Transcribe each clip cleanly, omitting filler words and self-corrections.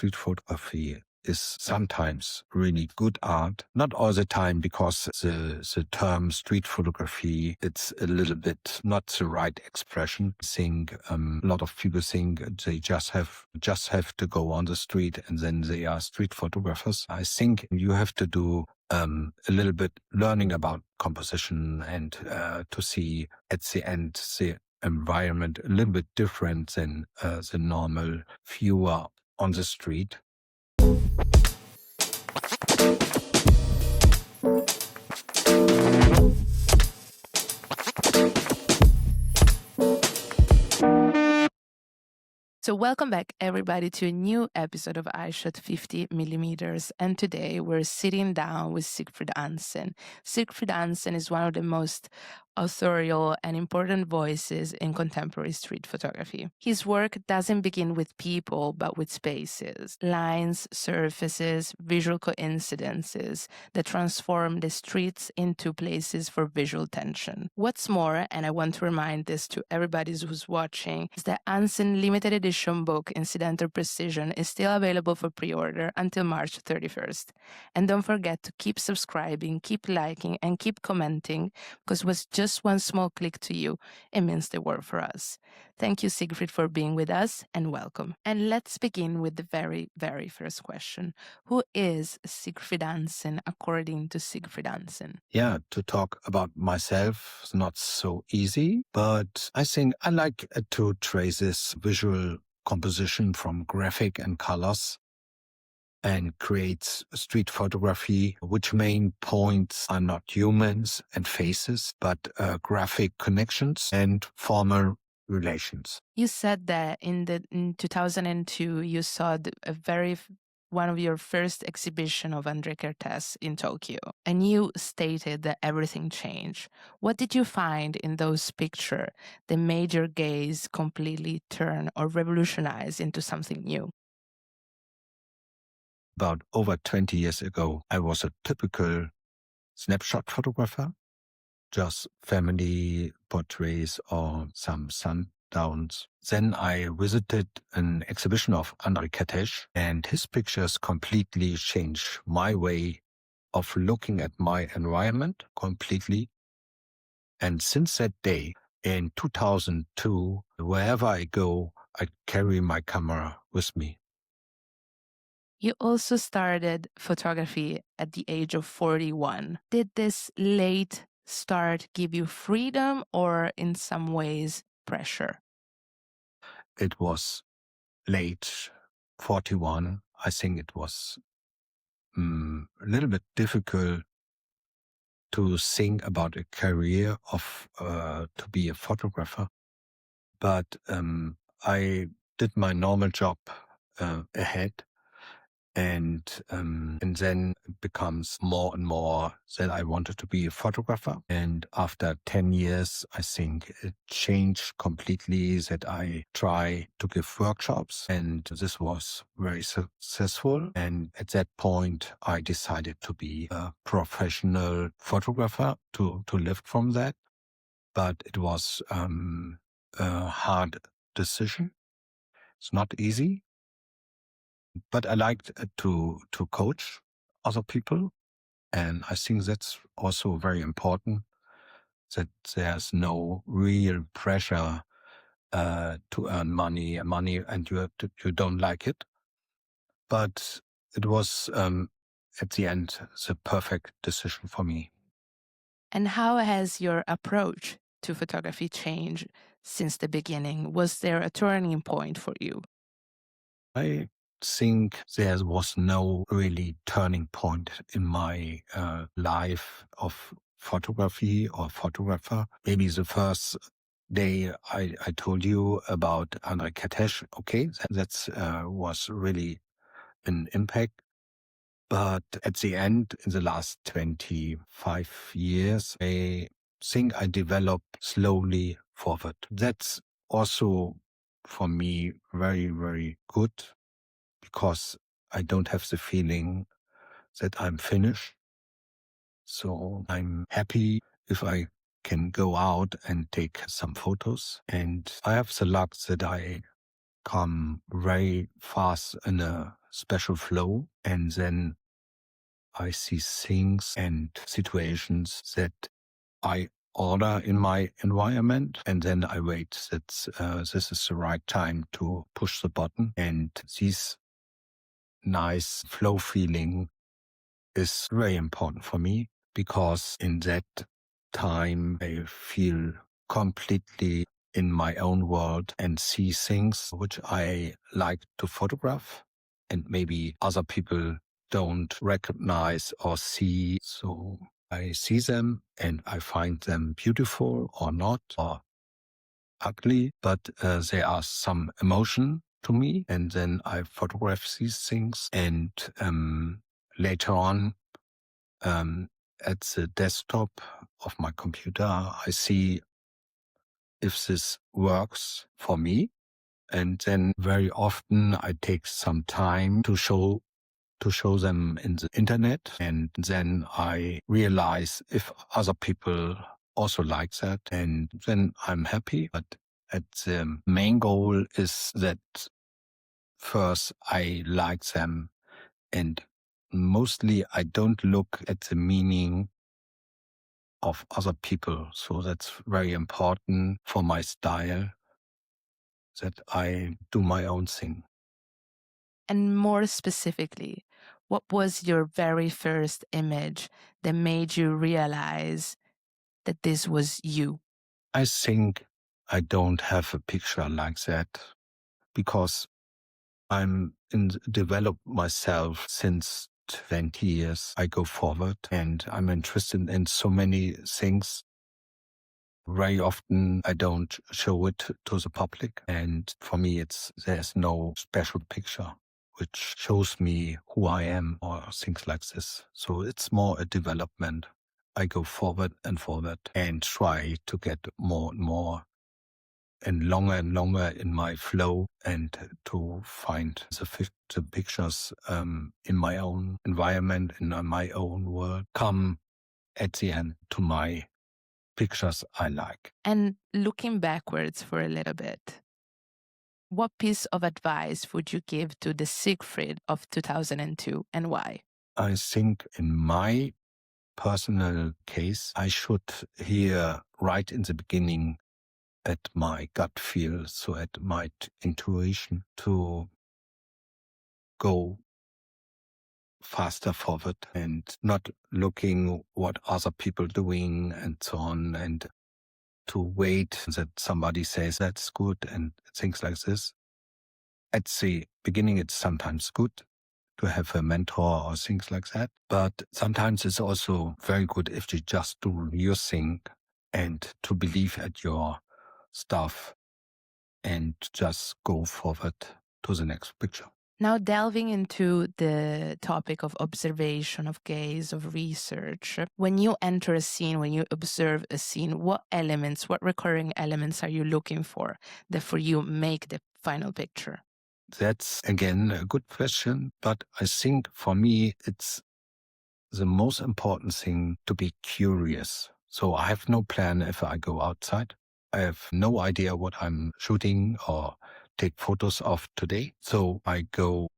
street photography is sometimes really good art. Not all the time, because the term street photography, it's a little bit not the right expression. I think a lot of people think they just have to go on the street and then they are street photographers. I think you have to do a little bit learning about composition and to see at the end the environment a little bit different than the normal viewer on the street. So welcome back, everybody, to a new episode of Eyeshot 50mm. And today we're sitting down with Siegfried Hansen. Siegfried Hansen is one of the most authorial and important voices in contemporary street photography. His work doesn't begin with people, but with spaces, lines, surfaces, visual coincidences that transform the streets into places for visual tension. What's more, and I want to remind this to everybody who's watching, is that Hansen limited edition book, Incidental Precision, is still available for pre-order until March 31st. And don't forget to keep subscribing, keep liking, and keep commenting, because what's just one small click to you, it means the world for us. Thank you, Siegfried, for being with us, and welcome. And let's begin with the very, very first question. Who is Siegfried Hansen according to Siegfried Hansen? Yeah, to talk about myself is not so easy, but I think I like to trace this visual composition from graphic and colors and creates street photography, which main points are not humans and faces, but graphic connections and formal relations. You said that in 2002 you saw one of your first exhibition of Henri Cartier in Tokyo, and you stated that everything changed. What did you find in those pictures that made your gaze completely turn or revolutionize into something new? About over 20 years ago, I was a typical snapshot photographer, just family portraits or some sundowns. Then I visited an exhibition of Henri Cartier, and his pictures completely changed my way of looking at my environment completely. And since that day, in 2002, wherever I go, I carry my camera with me. You also started photography at the age of 41. Did this late start give you freedom or in some ways pressure? It was late 41. I think it was a little bit difficult to think about a career of to be a photographer. But I did my normal job ahead. And then it becomes more and more that I wanted to be a photographer. And after 10 years, I think it changed completely, that I try to give workshops. And this was very successful. And at that point, I decided to be a professional photographer to live from that. But it was a hard decision. It's not easy. But I liked to coach other people, and I think that's also very important, that there's no real pressure to earn money, and you don't like it. But it was at the end the perfect decision for me. And how has your approach to photography changed since the beginning? Was there a turning point for you? I think there was no really turning point in my life of photography or photographer. Maybe the first day I told you about Henri Cartier, okay, that was really an impact. But at the end, in the last 25 years, I think I developed slowly forward. That's also for me very, very good, because I don't have the feeling that I'm finished. So I'm happy if I can go out and take some photos. And I have the luck that I come very fast in a special flow, and then I see things and situations that I order in my environment, and then I wait that this is the right time to push the button. And this nice flow feeling is very important for me, because in that time I feel completely in my own world and see things which I like to photograph and maybe other people don't recognize or see. So I see them and I find them beautiful or not, or ugly, but there are some emotion to me, and then I photograph these things. And later on, at the desktop of my computer, I see if this works for me. And then very often I take some time to show them in the internet, and then I realize if other people also like that, and then I'm happy. But the main goal is that first I like them, and mostly I don't look at the meaning of other people. So that's very important for my style, that I do my own thing. And more specifically, what was your very first image that made you realize that this was you? I think I don't have a picture like that, because I'm developed myself since 20 years. I go forward and I'm interested in so many things. Very often I don't show it to the public, and for me there's no special picture which shows me who I am or things like this. So it's more a development. I go forward and try to get more and more and longer in my flow, and to find the pictures in my own environment, in my own world, come at the end to my pictures I like. And looking backwards for a little bit, what piece of advice would you give to the Siegfried of 2002, and why? I think in my personal case, I should hear right in the beginning at my gut feel, so at my intuition, to go faster forward and not looking what other people doing and so on, and to wait that somebody says that's good and things like this. At the beginning, it's sometimes good to have a mentor or things like that, but sometimes it's also very good if you just do your thing and to believe at your stuff and just go forward to the next picture. Now, delving into the topic of observation, of gaze, of research, when you enter a scene, when you observe a scene, what recurring elements are you looking for that for you make the final picture? That's again a good question, but I think for me it's the most important thing to be curious. So I have no plan if I go outside. I have no idea what I'm shooting or take photos of today. So I go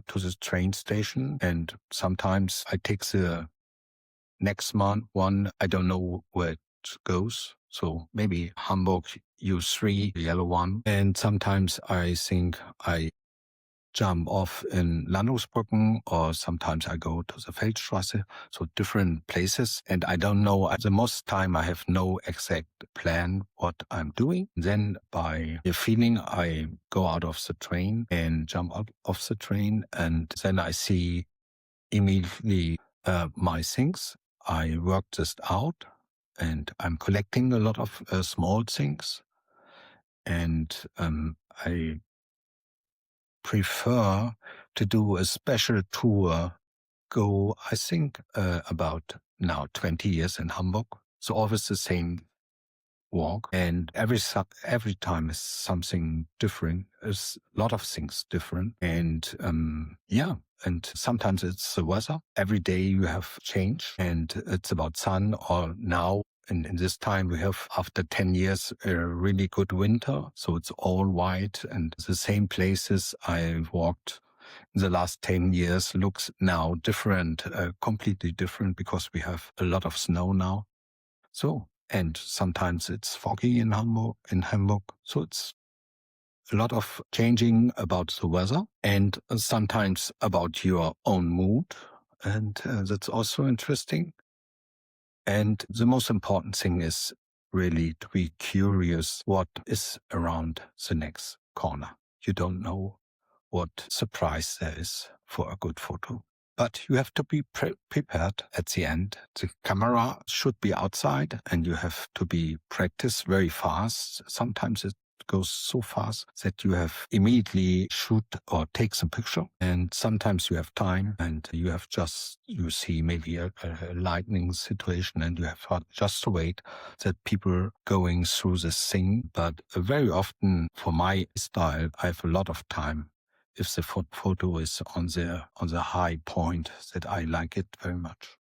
to the train station, and sometimes I take the next one. I don't know where it goes. So maybe Hamburg U3, the yellow one. And sometimes I think I jump off in Landungsbrücken, or sometimes I go to the Feldstraße, so different places. And I don't know, at the most time I have no exact plan what I'm doing. Then by the feeling, I go out of the train and jump out of the train, and then I see immediately my things. I work this out, and I'm collecting a lot of small things. And I prefer to do a special tour, go, I think, about now 20 years in Hamburg. So always the same walk. And every time is something different. There's a lot of things different. And and sometimes it's the weather. Every day you have change, and it's about sun, or now in this time we have, after 10 years, a really good winter. So it's all white, and the same places I walked in the last 10 years looks now different, completely different, because we have a lot of snow now. So, and sometimes it's foggy in Hamburg. So it's a lot of changing about the weather, and sometimes about your own mood. And that's also interesting. And the most important thing is really to be curious what is around the next corner. You don't know what surprise there is for a good photo. But you have to be prepared at the end. The camera should be outside, and you have to be practice very fast. Sometimes it goes so fast that you have immediately shoot or take some picture. And sometimes you have time, and you see maybe a lightning situation, and you have just to wait that people going through this thing. But very often, for my style, I have a lot of time. If the photo is on the high point, that I like it very much.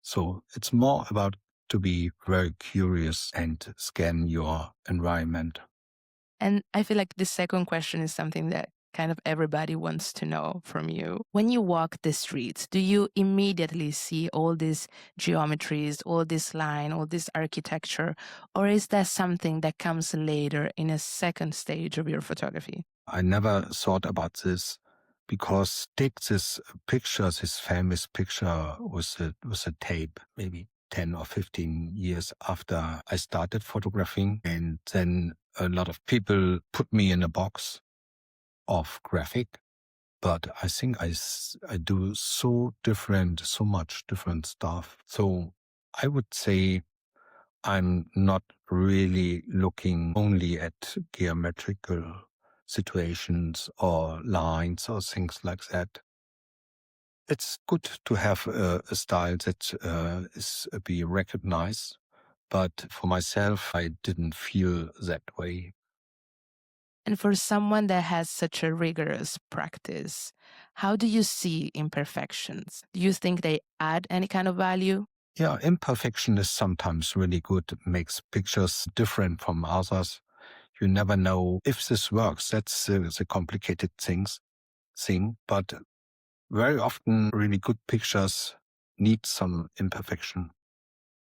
So it's more about to be very curious and scan your environment. And I feel like the second question is something that kind of everybody wants to know from you. When you walk the streets, do you immediately see all these geometries, all this line, all this architecture, or is that something that comes later in a second stage of your photography? I never thought about this, because take this picture, this famous picture with a tape, maybe 10 or 15 years after I started photographing. And then a lot of people put me in a box of graphic. But I think I do so much different stuff. So I would say I'm not really looking only at geometrical situations or lines or things like that. It's good to have a style that is be recognized, but for myself, I didn't feel that way. And for someone that has such a rigorous practice, how do you see imperfections? Do you think they add any kind of value? Yeah, imperfection is sometimes really good. It makes pictures different from others. You never know if this works. That's the complicated thing. But very often, really good pictures need some imperfection,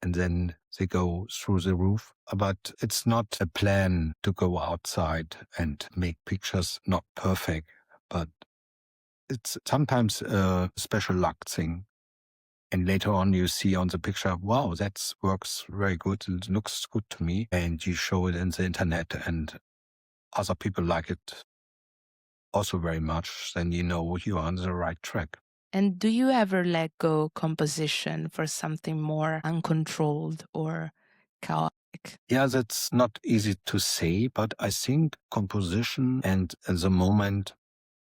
and then they go through the roof. But it's not a plan to go outside and make pictures not perfect, but it's sometimes a special luck thing. And later on, you see on the picture, wow, that works very good. It looks good to me. And you show it in the internet, and other people like it also very much. Then you know you are on the right track. And do you ever let go composition for something more uncontrolled or chaotic? Yeah, that's not easy to say, but I think composition and the moment,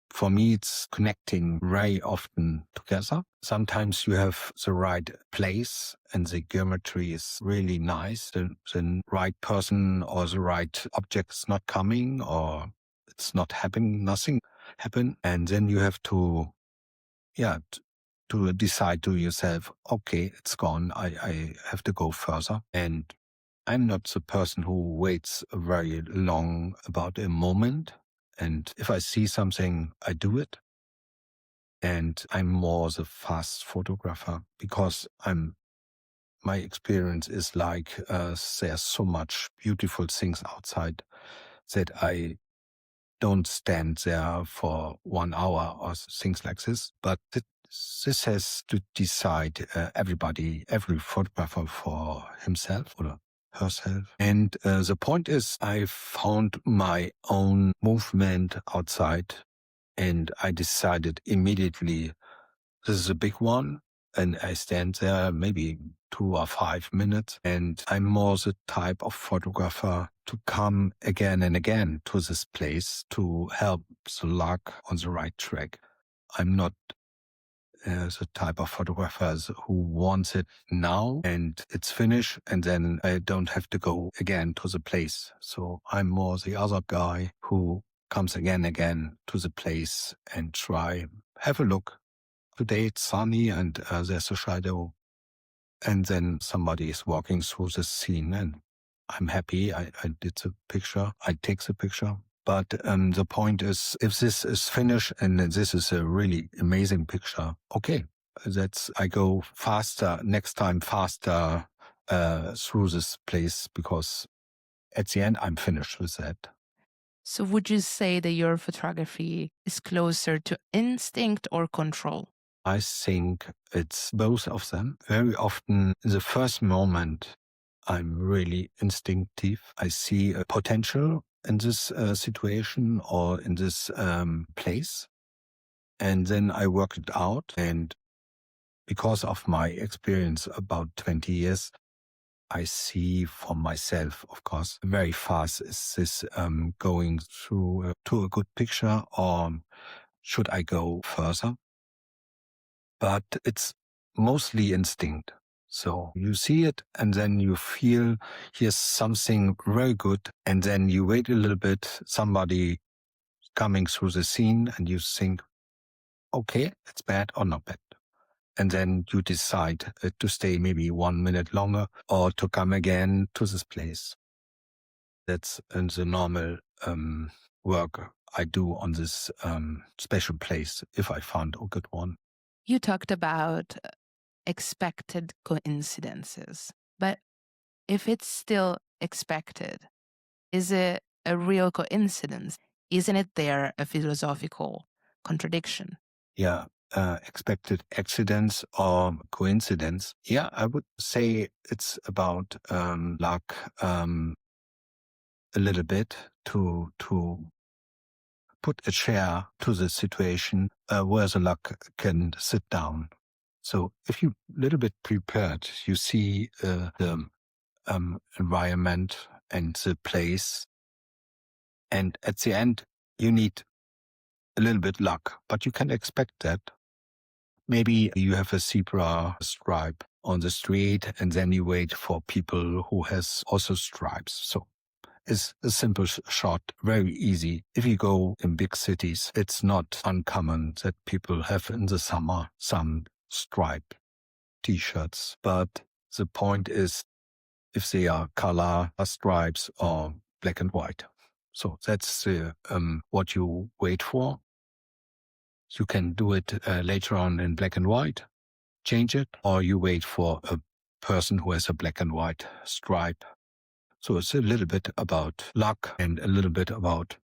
for me, it's connecting very often together. Sometimes you have the right place and the geometry is really nice. The right person or the right object is not coming, or it's not happening, nothing happen. And then you have to, to decide to yourself, okay, it's gone. I have to go further. And I'm not the person who waits very long about a moment. And if I see something, I do it. And I'm more the fast photographer, because my experience is like there's so much beautiful things outside that I don't stand there for 1 hour or things like this. But this has to decide every photographer for himself or herself. And the point is, I found my own movement outside, and I decided immediately, this is a big one. And I stand there maybe 2 or 5 minutes, and I'm more the type of photographer to come again and again to this place to help the luck on the right track. I'm not the type of photographers who wants it now and it's finished, and then I don't have to go again to the place. So I'm more the other guy who comes again to the place and have a look. Today it's sunny and there's a shadow. and then somebody is walking through the scene, and I'm happy. I did the picture. I take the picture. But the point is, if this is finished and this is a really amazing picture, okay, I go faster next time, faster through this place, because at the end I'm finished with that. So would you say that your photography is closer to instinct or control? I think it's both of them. Very often, in the first moment, I'm really instinctive. I see a potential in this situation or in this place. And then I work it out. And because of my experience, about 20 years, I see for myself, of course, very fast, is this going through to a good picture, or should I go further? But it's mostly instinct. So you see it and then you feel here's something very good, and then you wait a little bit, somebody coming through the scene, and you think, okay, it's bad or not bad. And then you decide to stay maybe 1 minute longer or to come again to this place. That's in the normal work I do on this special place, if I found a good one. You talked about expected coincidences, but if it's still expected, is it a real coincidence? Isn't it there a philosophical contradiction? Yeah, expected accidents or coincidence. Yeah, I would say it's about luck a little bit to put a chair to the situation where the luck can sit down. So if you a little bit prepared, you see the environment and the place, and at the end you need a little bit luck, but you can expect that. Maybe you have a zebra stripe on the street, and then you wait for people who has also stripes. So it's a simple shot, very easy. If you go in big cities, it's not uncommon that people have in the summer some stripe T-shirts. But the point is, if they are color stripes or black and white. So that's what you wait for. You can do it later on in black and white, change it, or you wait for a person who has a black and white stripe. So it's a little bit about luck and a little bit about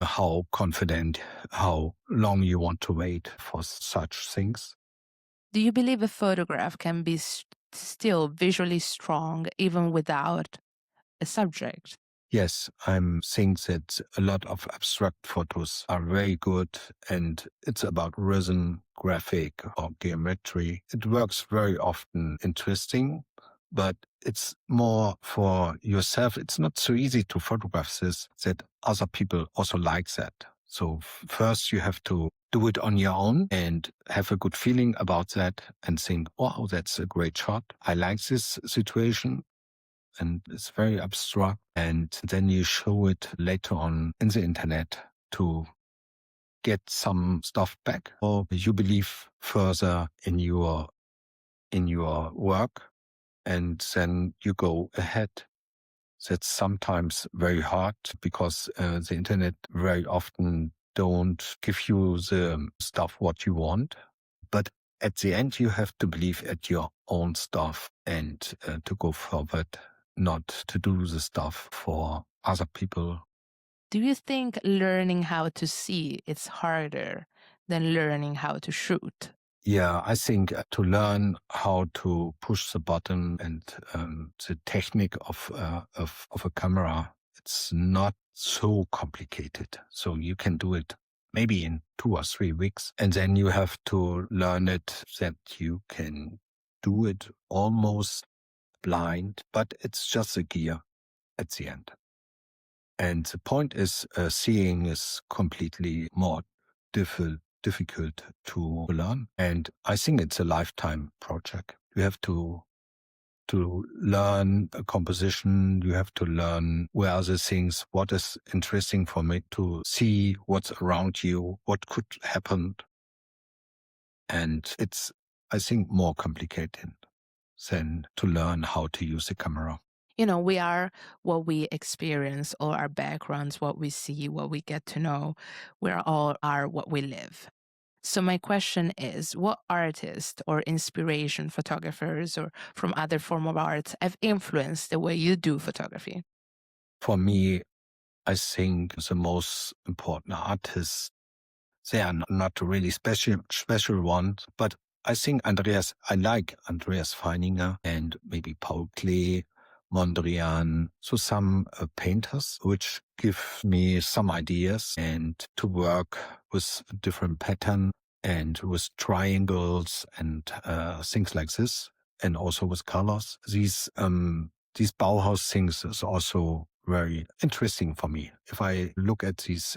how confident, how long you want to wait for such things. Do you believe a photograph can be still visually strong even without a subject? Yes, I'm saying that a lot of abstract photos are very good, and it's about rhythm, graphic, or geometry. It works very often interesting, but it's more for yourself. It's not so easy to photograph this, that other people also like that. So first you have to do it on your own and have a good feeling about that and think, wow, that's a great shot. I like this situation. And it's very abstract. And then you show it later on in the internet to get some stuff back, or you believe further in your work, and then you go ahead. That's sometimes very hard because the internet very often don't give you the stuff what you want. But at the end, you have to believe at your own stuff and to go forward, not to do the stuff for other people. Do you think learning how to see is harder than learning how to shoot? Yeah, I think to learn how to push the button and the technique of a camera, it's not so complicated. So you can do it maybe in 2 or 3 weeks, and then you have to learn it that you can do it almost blind, but it's just a gear at the end. And the point is, seeing is completely more difficult to learn. And I think it's a lifetime project. You have to learn a composition. You have to learn where are the things, what is interesting for me to see, what's around you, what could happen. And it's, I think, more complicated. than to learn how to use a camera. We are what we experience, all our backgrounds, what we see, what we get to know. We all are what we live. So my question is, what artists or inspiration photographers or from other form of art have influenced the way you do photography? For me, I think the most important artists, they are not really special ones, but I think I like Andreas Feininger and maybe Paul Klee, Mondrian, so some painters which give me some ideas and to work with different pattern and with triangles and things like this, and also with colors. These Bauhaus things is also very interesting for me. If I look at these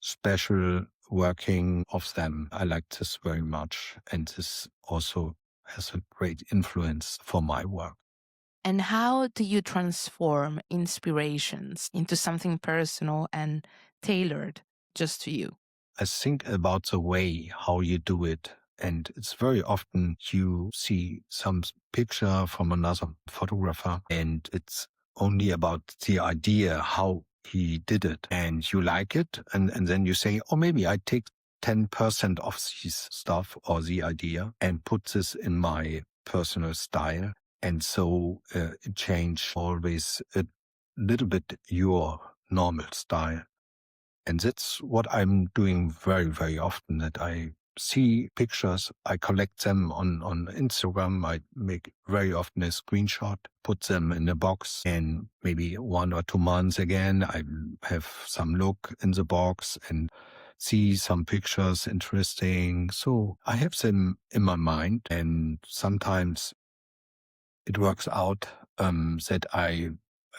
special working of them, I like this very much, and this also has a great influence for my work. And how do you transform inspirations into something personal and tailored just to you? I think about the way how you do it. And it's very often you see some picture from another photographer and it's only about the idea how he did it and you like it. And then you say, oh, maybe I take 10% of this stuff or the idea and put this in my personal style. And so it change always a little bit your normal style. And that's what I'm doing very, very often, that I see pictures, I collect them on Instagram. I make very often a screenshot, put them in a box, and maybe 1 or 2 months again, I have some look in the box and see some pictures interesting. So I have them in my mind, and sometimes it works out that I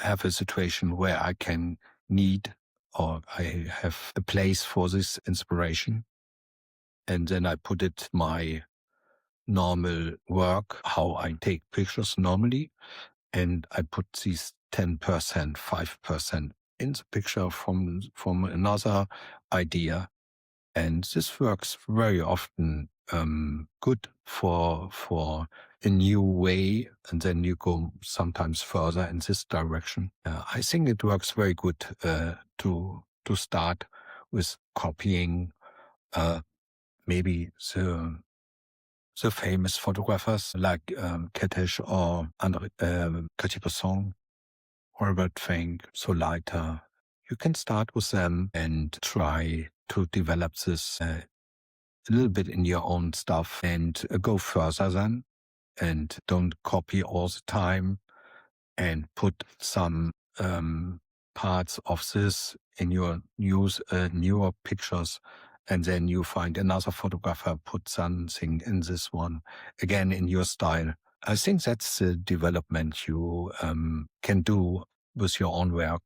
have a situation where I can need or I have a place for this inspiration. And then I put it my normal work, how I take pictures normally. And I put these 10%, 5% in the picture from another idea. And this works very often good for a new way, and then you go sometimes further in this direction. I think it works very good to start with copying maybe the famous photographers like Ketish or Henri Cartier-Bresson, Robert Fink, so later. You can start with them and try to develop this a little bit in your own stuff and go further then, and don't copy all the time and put some parts of this in your newer pictures, and then you find another photographer put something in this one again in your style. I think that's the development you can do with your own work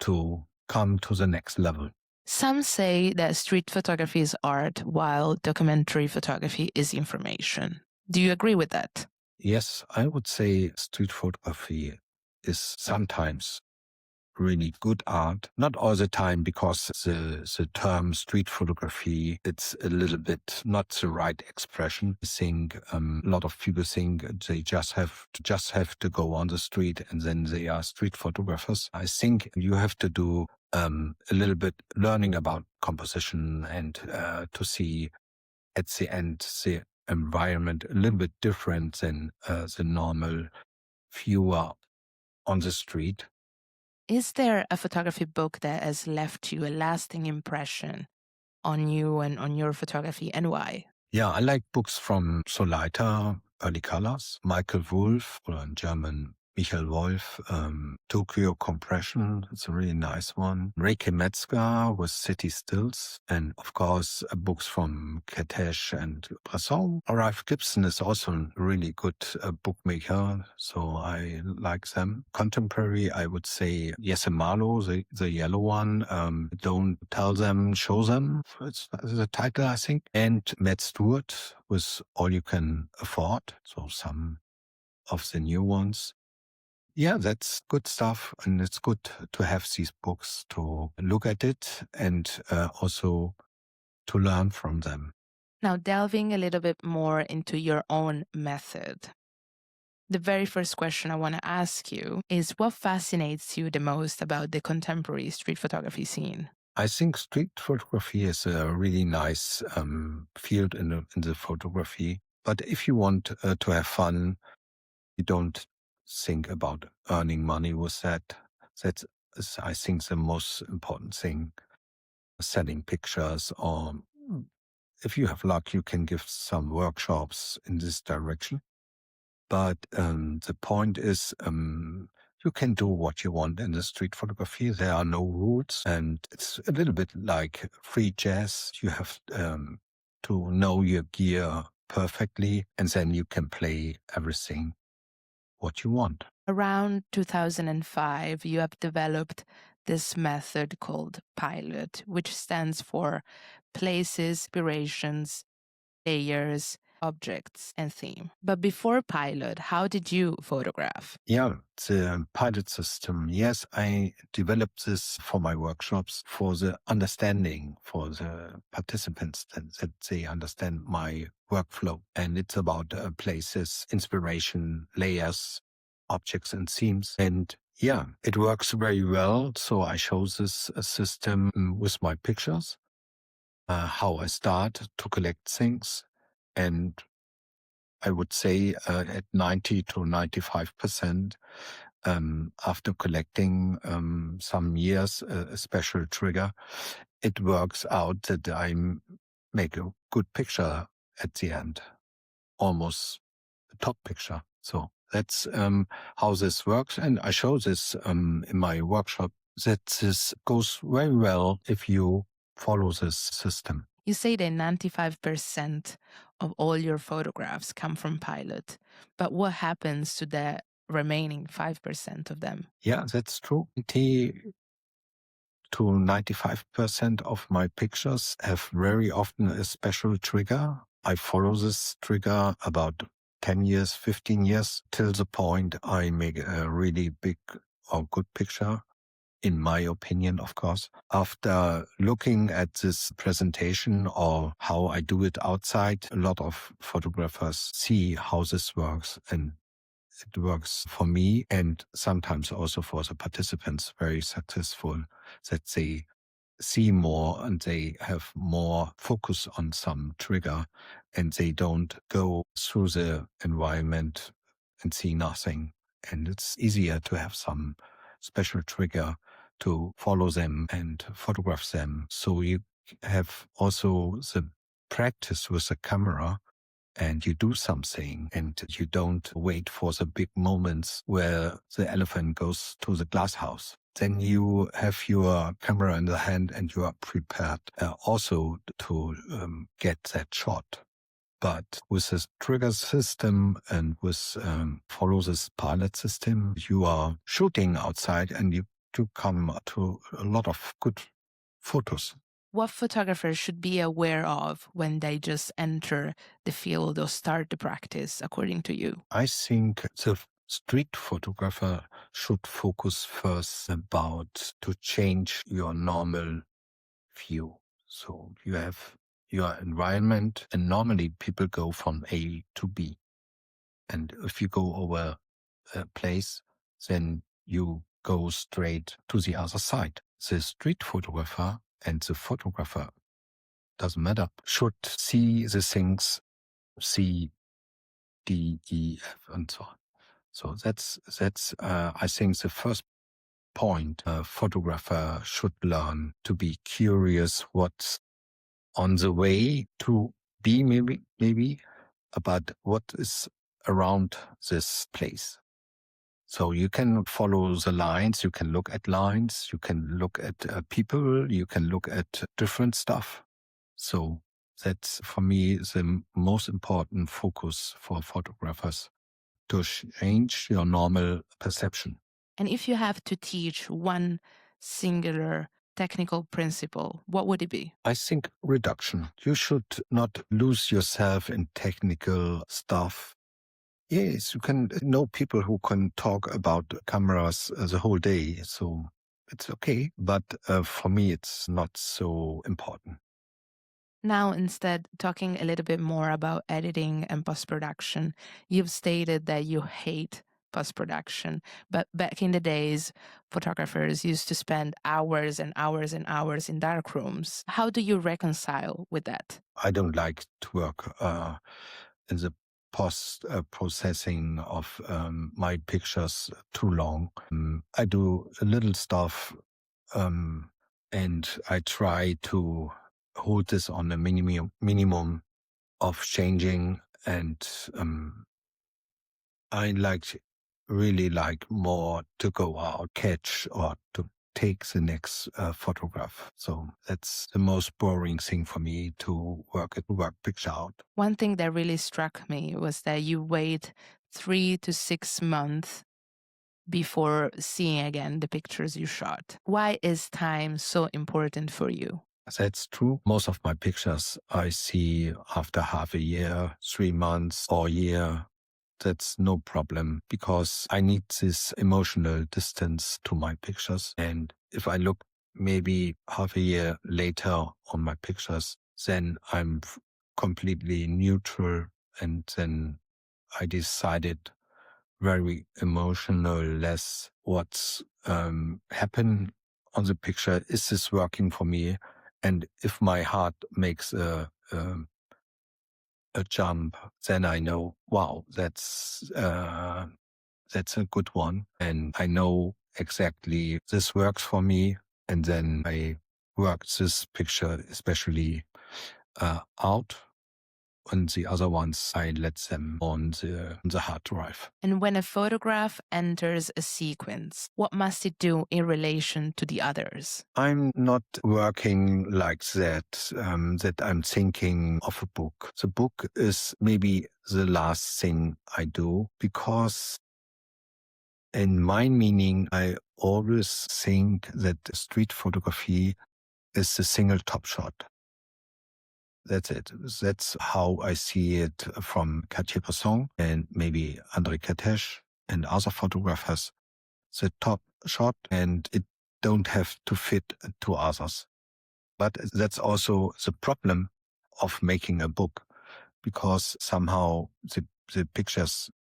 to come to the next level. Some say that street photography is art, while documentary photography is information. Do you agree with that? Yes, I would say street photography is sometimes really good art. Not all the time, because the term street photography, it's a little bit not the right expression. I think a lot of people think they just have to go on the street and then they are street photographers. I think you have to do a little bit learning about composition and to see at the end the environment a little bit different than the normal viewer on the street. Is there a photography book that has left you a lasting impression on you and on your photography, and why? Yeah, I like books from Solita, Early Colors, Michael Wolff, or in German Michael Wolff, Tokyo Compression, it's a really nice one. Reike Metzger with City Stills, and of course books from Katesh and Bresson. Ralph Gibson is also a really good bookmaker, so I like them. Contemporary, I would say Jesse Marlowe, the yellow one, Don't Tell Them, Show Them, it's the title, I think. And Matt Stewart with All You Can Afford, so some of the new ones. Yeah, that's good stuff. And it's good to have these books to look at it and also to learn from them. Now, delving a little bit more into your own method. The very first question I want to ask you is what fascinates you the most about the contemporary street photography scene? I think street photography is a really nice field in the photography. But if you want to have fun, you don't think about earning money with that. That's, I think, the most important thing. Selling pictures, or if you have luck, you can give some workshops in this direction. But the point is, you can do what you want in the street photography. There are no rules, and it's a little bit like free jazz. You have to know your gear perfectly, and then you can play everything what you want. Around 2005, you have developed this method called Pilot, which stands for Places, Inspirations, Layers, Objects, and Theme. But before Pilot, how did you photograph? Yeah, the pilot system. Yes, I developed this for my workshops for the understanding for the participants that they understand my workflow. And it's about places, inspiration, layers, objects, and themes. And yeah, it works very well. So I show this system with my pictures, how I start to collect things. And I would say at 90 to 95%, after collecting some years, a special trigger, it works out that I make a good picture at the end, almost a top picture. So that's how this works. And I show this in my workshop that this goes very well if you follow this system. You say that 95% of all your photographs come from Pilot, but what happens to the remaining 5% of them? Yeah, that's true. 80 to 95% of my pictures have very often a special trigger. I follow this trigger about 10 years, 15 years, till the point I make a really big or good picture, in my opinion, of course. After looking at this presentation or how I do it outside, a lot of photographers see how this works, and it works for me and sometimes also for the participants very successful, that they see more and they have more focus on some trigger, and they don't go through the environment and see nothing. And it's easier to have some special trigger to follow them and photograph them. So you have also the practice with the camera, and you do something, and you don't wait for the big moments where the elephant goes to the glass house. Then you have your camera in the hand and you are prepared also to get that shot. But with this trigger system and with follow this pilot system, you are shooting outside and you do come to a lot of good photos. What photographers should be aware of when they just enter the field or start the practice, according to you? I think the street photographer should focus first about to change your normal view. So you have your environment, and normally people go from A to B. And if you go over a place, then you go straight to the other side. The street photographer and the photographer, doesn't matter, should see the things, C, D, E, F, and so on. So that's I think the first point a photographer should learn, to be curious what's on the way to be, maybe, about what is around this place. So you can follow the lines, you can look at lines, you can look at people, you can look at different stuff. So that's, for me, the most important focus for photographers, to change your normal perception. And if you have to teach one singular technical principle, what would it be? I think reduction. You should not lose yourself in technical stuff. Yes, you can know people who can talk about cameras the whole day, so it's okay. But for me, it's not so important. Now, instead, talking a little bit more about editing and post-production, you've stated that you hate post-production, but back in the days, photographers used to spend hours and hours and hours in dark rooms. How do you reconcile with that? I don't like to work in the post processing of my pictures too long. I do a little stuff, and I try to hold this on a minimum of changing, and I really like more to go out, catch, or to take the next photograph. So that's the most boring thing for me, to work picture out. One thing that really struck me was that you wait 3 to 6 months before seeing again the pictures you shot. Why is time so important for you? That's true. Most of my pictures I see after half a year, 3 months, or a year. That's no problem, because I need this emotional distance to my pictures. And if I look maybe half a year later on my pictures, then I'm completely neutral. And then I decided very emotional, less what's happened on the picture. Is this working for me? And if my heart makes a jump, then I know, wow, that's a good one. And I know exactly this works for me. And then I work this picture especially out. And the other ones, I let them on the hard drive. And when a photograph enters a sequence, what must it do in relation to the others? I'm not working like that, that I'm thinking of a book. The book is maybe the last thing I do, because in my meaning, I always think that street photography is the single top shot. That's it. That's how I see it from Cartier-Bresson and maybe Henri Cartier and other photographers. The top shot, and it don't have to fit to others. But that's also the problem of making a book, because somehow the pictures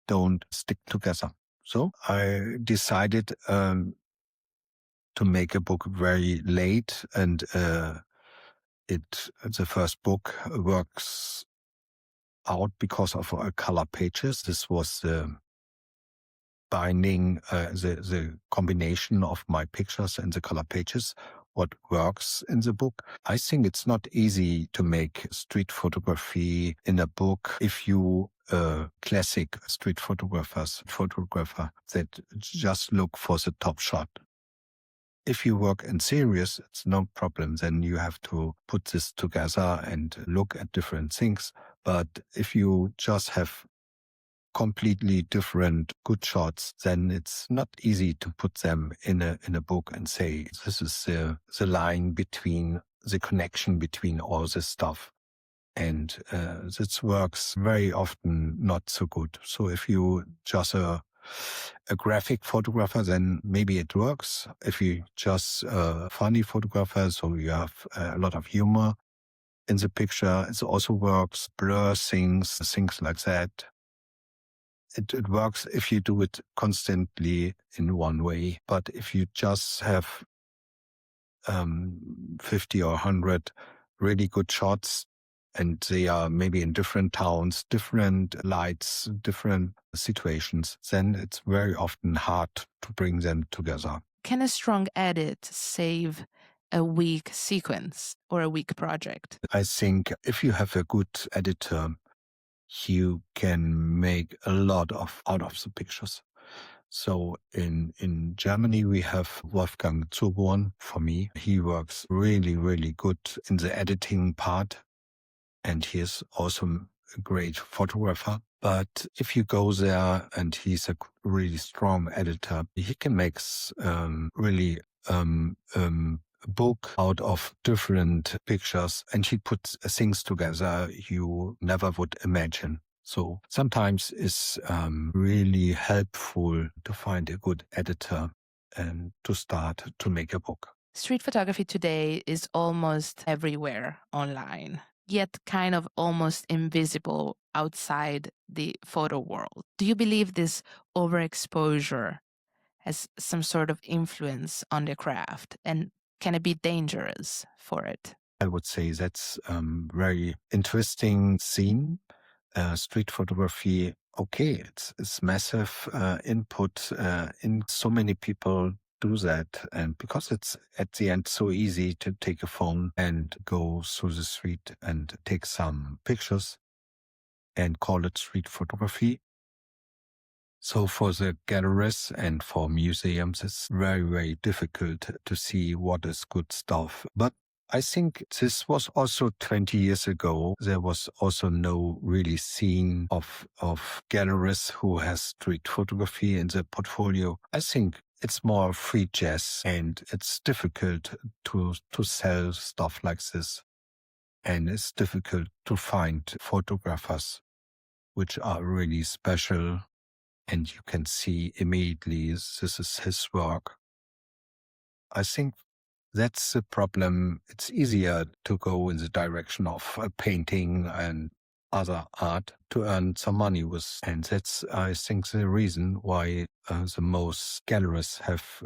don't stick together. So I decided to make a book very late, and the first book works out because of color pages. This was the binding, the combination of my pictures and the color pages, what works in the book. I think it's not easy to make street photography in a book if you classic street photographer that just look for the top shot. If you work in series, it's no problem. Then you have to put this together and look at different things. But if you just have completely different good shots, then it's not easy to put them in a book and say, this is the line between the connection between all this stuff. And this works very often not so good. So if you just a graphic photographer, then maybe it works. If you just a funny photographer, so you have a lot of humor in the picture, it also works. Blur things like that. It works if you do it constantly in one way. But if you just have 50 or 100 really good shots, and they are maybe in different towns, different lights, different situations, then it's very often hard to bring them together. Can a strong edit save a weak sequence or a weak project? I think if you have a good editor, you can make a lot out of the pictures. So in Germany, we have Wolfgang Zuborn. For me, he works really, really good in the editing part, and he is also a great photographer. But if you go there and he's a really strong editor, he can make really a book out of different pictures, and he puts things together you never would imagine. So sometimes it's really helpful to find a good editor and to start to make a book. Street photography today is almost everywhere online, yet kind of almost invisible outside the photo world. Do you believe this overexposure has some sort of influence on the craft, and can it be dangerous for it? I would say that's very interesting scene. Street photography, okay, it's massive input in so many people do that, and because it's at the end so easy to take a phone and go through the street and take some pictures and call it street photography. So for the galleries and for museums, it's very, very difficult to see what is good stuff. But I think this was also 20 years ago. There was also no really scene of galleries who has street photography in their portfolio. I think it's more free jazz, and it's difficult to sell stuff like this. And it's difficult to find photographers which are really special, and you can see immediately this is his work. I think that's the problem. It's easier to go in the direction of painting and other art to earn some money with. And that's, I think, the reason why the most galleries have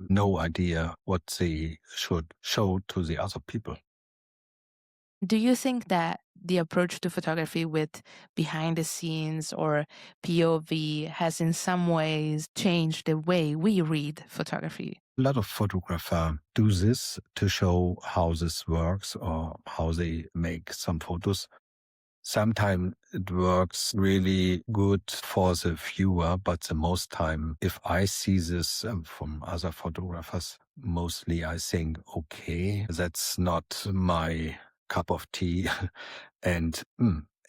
no idea what they should show to the other people. Do you think that the approach to photography with behind the scenes or POV has in some ways changed the way we read photography? A lot of photographers do this to show how this works or how they make some photos. Sometimes it works really good for the viewer, but the most time, if I see this from other photographers, mostly I think, okay, that's not my cup of tea. And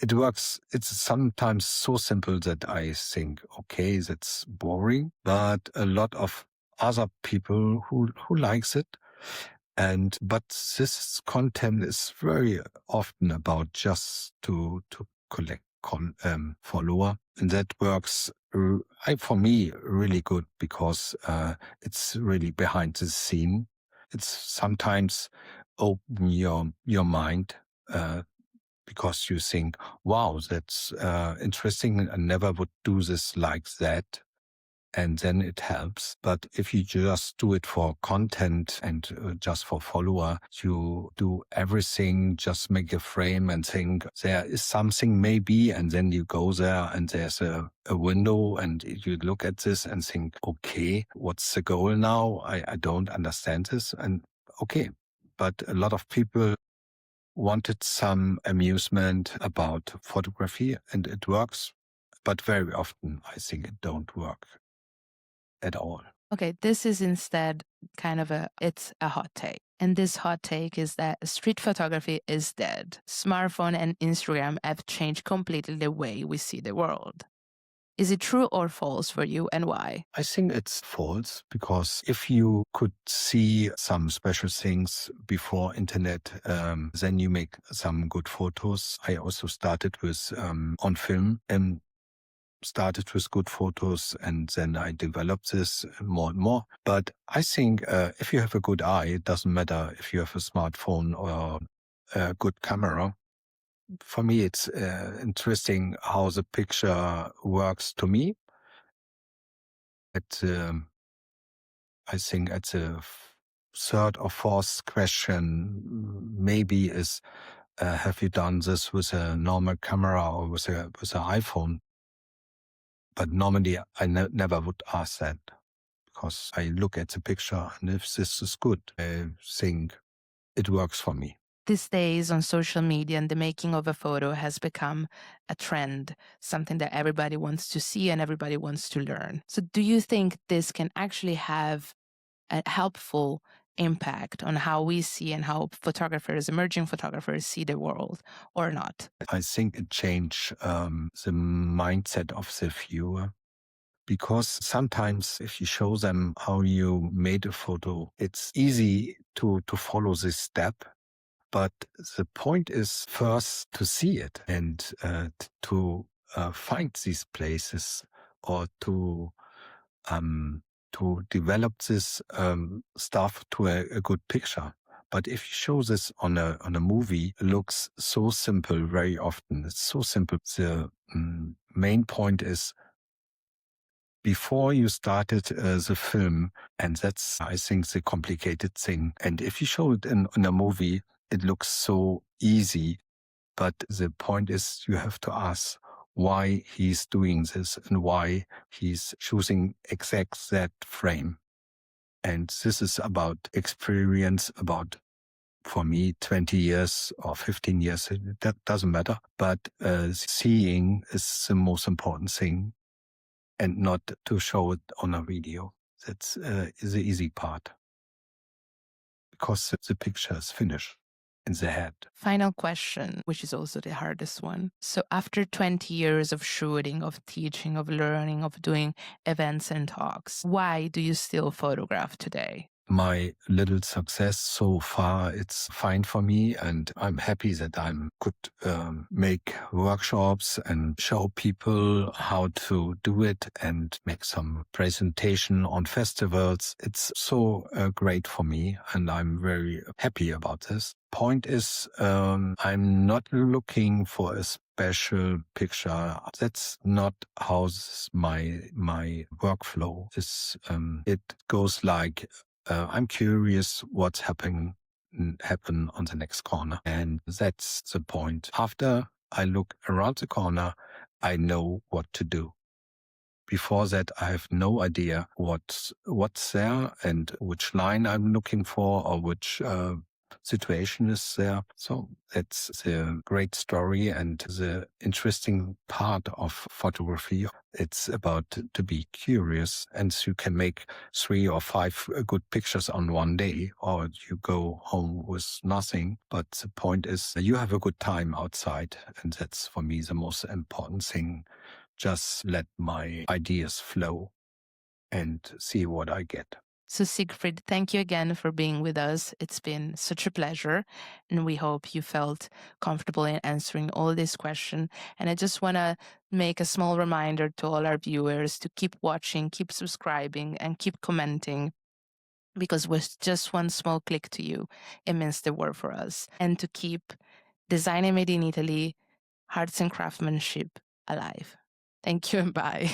it works. It's sometimes so simple that I think, okay, that's boring, but a lot of other people who likes it. But this content is very often about just to collect follower, and that works for me really good because it's really behind the scene. It's sometimes open your mind because you think, wow, that's interesting. I never would do this like that. And then it helps. But if you just do it for content and just for follower, you do everything, just make a frame and think there is something maybe, and then you go there and there's a window and you look at this and think, okay, what's the goal now? I don't understand this. And okay, but a lot of people wanted some amusement about photography, and it works. But very often, I think it don't work at all. Okay, this is instead kind of it's a hot take. And this hot take is that street photography is dead. Smartphone and Instagram have changed completely the way we see the world. Is it true or false for you, and why? I think it's false, because if you could see some special things before internet, then you make some good photos. I also started with on film and started with good photos, and then I developed this more and more. But I think if you have a good eye, it doesn't matter if you have a smartphone or a good camera. For me, it's interesting how the picture works to me. I think at the third or fourth question maybe is, have you done this with a normal camera or with an iPhone? But normally I never would ask that, because I look at the picture, and if this is good, I think it works for me. These days on social media, and the making of a photo has become a trend, something that everybody wants to see and everybody wants to learn. So do you think this can actually have a helpful impact on how we see and how photographers, emerging photographers, see the world, or not? I think it changed the mindset of the viewer, because sometimes if you show them how you made a photo, it's easy to follow this step. But the point is first to see it and to find these places, or to to develop this stuff to a good picture. But if you show this on a movie, it looks so simple very often. It's so simple. The main point is before you started the film, and that's, I think, the complicated thing. And if you show it in a movie, it looks so easy. But the point is you have to ask why he's doing this and why he's choosing exact that frame. And this is about experience, about, for me, 20 years or 15 years, that doesn't matter. But seeing is the most important thing, and not to show it on a video. That's the easy part, because the picture is finished in the head. Final question, which is also the hardest one. So after 20 years of shooting, of teaching, of learning, of doing events and talks, why do you still photograph today? My little success so far, it's fine for me, and I'm happy that I could make workshops and show people how to do it and make some presentation on festivals. It's so great for me, and I'm very happy about this. Point is, I'm not looking for a special picture. That's not how my workflow is. It goes like, I'm curious what's happen on the next corner. And that's the point. After I look around the corner, I know what to do. Before that, I have no idea what's there and which line I'm looking for, or which situation is there. So that's the great story and the interesting part of photography. It's about to be curious, and so you can make 3 or 5 good pictures on one day, or you go home with nothing. But the point is you have a good time outside, and that's for me the most important thing. Just let my ideas flow and see what I get. So Siegfried, thank you again for being with us. It's been such a pleasure, and we hope you felt comfortable in answering all these questions. And I just want to make a small reminder to all our viewers to keep watching, keep subscribing, and keep commenting, because with just one small click to you, it means the world for us. And to keep Design Made in Italy, arts and craftsmanship alive. Thank you and bye.